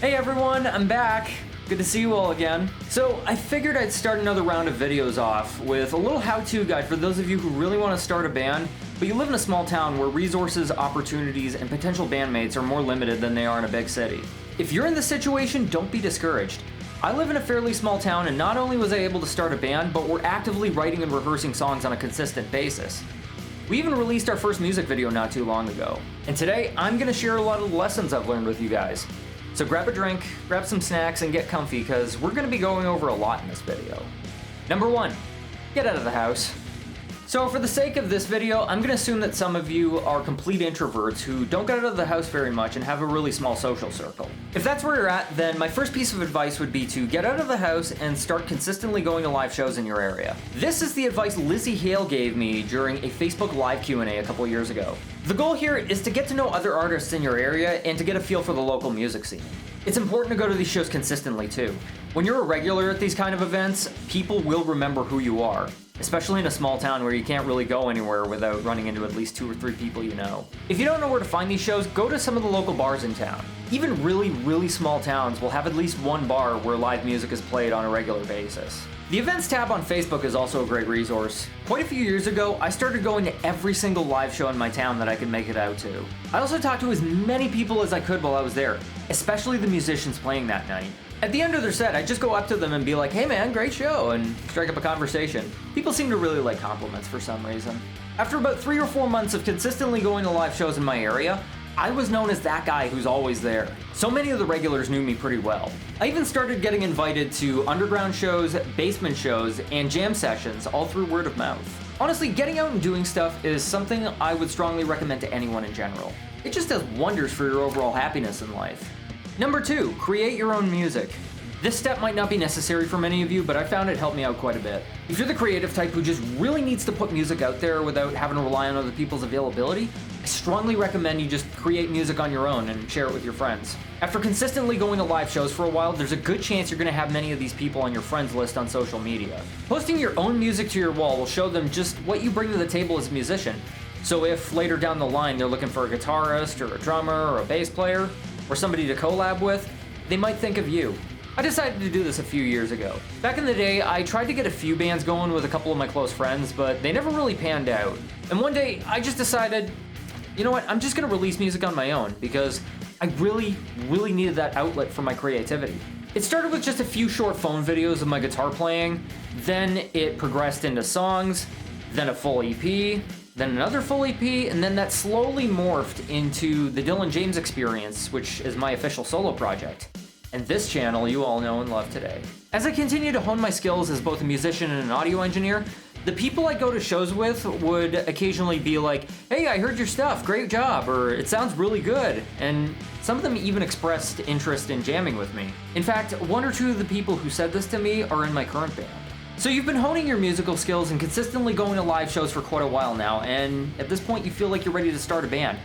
Hey everyone, I'm back. Good to see you all again. So I figured I'd start another round of videos off with a little how-to guide for those of you who really want to start a band, but you live in a small town where resources, opportunities, and potential bandmates are more limited than they are in a big city. If you're in this situation, don't be discouraged. I live in a fairly small town, and not only was I able to start a band, but we're actively writing and rehearsing songs on a consistent basis. We even released our first music video not too long ago. And today, I'm going to share a lot of the lessons I've learned with you guys. So grab a drink, grab some snacks, and get comfy, because we're going to be going over a lot in this video. Number 1, get out of the house. So for the sake of this video, I'm going to assume that some of you are complete introverts who don't get out of the house very much and have a really small social circle. If that's where you're at, then my first piece of advice would be to get out of the house and start consistently going to live shows in your area. This is the advice Lizzie Hale gave me during a Facebook Live Q&A a couple years ago. The goal here is to get to know other artists in your area and to get a feel for the local music scene. It's important to go to these shows consistently too. When you're a regular at these kind of events, people will remember who you are. Especially in a small town where you can't really go anywhere without running into at least 2 or 3 people you know. If you don't know where to find these shows, go to some of the local bars in town. Even really small towns will have at least one bar where live music is played on a regular basis. The events tab on Facebook is also a great resource. Quite a few years ago, I started going to every single live show in my town that I could make it out to. I also talked to as many people as I could while I was there, especially the musicians playing that night. At the end of their set, I'd just go up to them and be like, "Hey man, great show," and strike up a conversation. People seem to really like compliments for some reason. After about 3 or 4 months of consistently going to live shows in my area, I was known as that guy who's always there. So many of the regulars knew me pretty well. I even started getting invited to underground shows, basement shows, and jam sessions, all through word of mouth. Honestly, getting out and doing stuff is something I would strongly recommend to anyone in general. It just does wonders for your overall happiness in life. Number 2, create your own music. This step might not be necessary for many of you, but I found it helped me out quite a bit. If you're the creative type who just really needs to put music out there without having to rely on other people's availability, I strongly recommend you just create music on your own and share it with your friends. After consistently going to live shows for a while, there's a good chance you're going to have many of these people on your friends list on social media. Posting your own music to your wall will show them just what you bring to the table as a musician. So if later down the line they're looking for a guitarist or a drummer or a bass player, or somebody to collab with, they might think of you. I decided to do this a few years ago. Back in the day, I tried to get a few bands going with a couple of my close friends, but they never really panned out. And one day, I just decided, you know what, I'm just gonna release music on my own, because I really needed that outlet for my creativity. It started with just a few short phone videos of my guitar playing, then it progressed into songs, then a full EP, then another full EP, and then that slowly morphed into the Dillon James Experience, which is my official solo project. And this channel you all know and love today. As I continue to hone my skills as both a musician and an audio engineer, the people I go to shows with would occasionally be like, "Hey, I heard your stuff, great job," or "It sounds really good," and some of them even expressed interest in jamming with me. In fact, 1 or 2 of the people who said this to me are in my current band. So you've been honing your musical skills and consistently going to live shows for quite a while now, and at this point you feel like you're ready to start a band.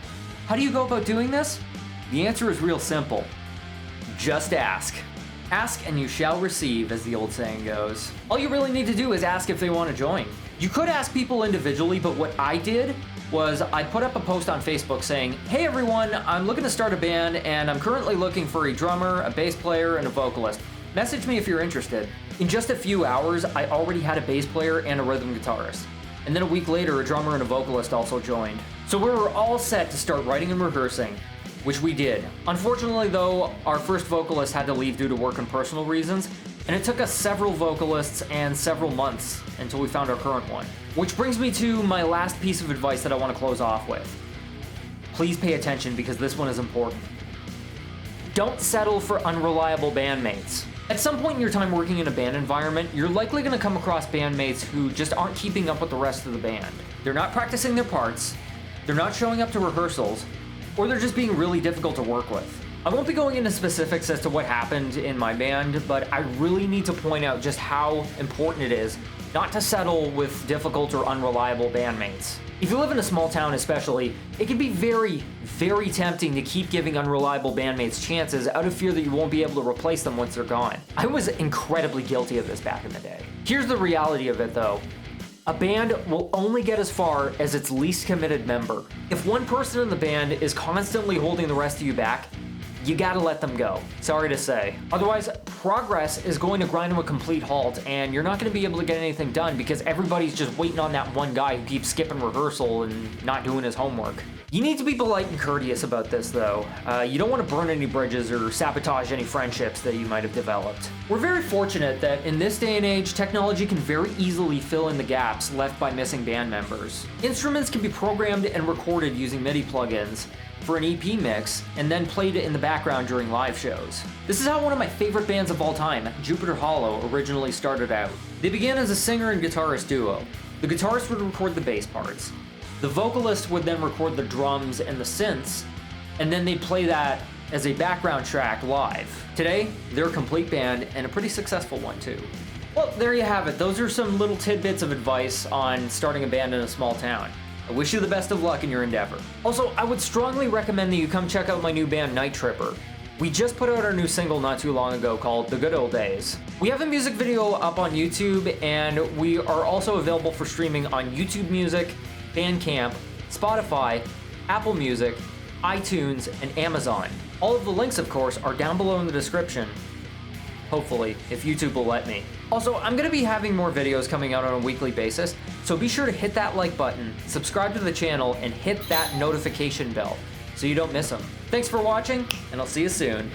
How do you go about doing this? The answer is real simple. Just ask. Ask and you shall receive, as the old saying goes. All you really need to do is ask if they want to join. You could ask people individually, but what I did was I put up a post on Facebook saying, "Hey everyone, I'm looking to start a band and I'm currently looking for a drummer, a bass player, and a vocalist. Message me if you're interested." In just a few hours, I already had a bass player and a rhythm guitarist. And then a week later, a drummer and a vocalist also joined. So we were all set to start writing and rehearsing, which we did. Unfortunately though, our first vocalist had to leave due to work and personal reasons, and it took us several vocalists and several months until we found our current one. Which brings me to my last piece of advice that I want to close off with. Please pay attention, because this one is important. Don't settle for unreliable bandmates. At some point in your time working in a band environment, you're likely going to come across bandmates who just aren't keeping up with the rest of the band. They're not practicing their parts, they're not showing up to rehearsals, or they're just being really difficult to work with. I won't be going into specifics as to what happened in my band, but I really need to point out just how important it is not to settle with difficult or unreliable bandmates. If you live in a small town especially, it can be very tempting to keep giving unreliable bandmates chances out of fear that you won't be able to replace them once they're gone. I was incredibly guilty of this back in the day. Here's the reality of it though. A band will only get as far as its least committed member. If one person in the band is constantly holding the rest of you back, you gotta let them go. Sorry to say. Otherwise, progress is going to grind to a complete halt, and you're not gonna be able to get anything done because everybody's just waiting on that one guy who keeps skipping rehearsal and not doing his homework. You need to be polite and courteous about this, though. You don't want to burn any bridges or sabotage any friendships that you might have developed. We're very fortunate that in this day and age, technology can very easily fill in the gaps left by missing band members. Instruments can be programmed and recorded using MIDI plugins for an EP mix, and then played in the background during live shows. This is how one of my favorite bands of all time, Jupiter Hollow, originally started out. They began as a singer and guitarist duo. The guitarist would record the bass parts. The vocalist would then record the drums and the synths, and then they'd play that as a background track live. Today, they're a complete band, and a pretty successful one too. Well, there you have it. Those are some little tidbits of advice on starting a band in a small town. I wish you the best of luck in your endeavor. Also, I would strongly recommend that you come check out my new band, Night Tripper. We just put out our new single not too long ago called The Good Old Daze. We have a music video up on YouTube, and we are also available for streaming on YouTube Music, Bandcamp, Spotify, Apple Music, iTunes, and Amazon. All of the links, of course, are down below in the description. Hopefully, if YouTube will let me. Also, I'm gonna be having more videos coming out on a weekly basis, so be sure to hit that like button, subscribe to the channel, and hit that notification bell so you don't miss them. Thanks for watching, and I'll see you soon.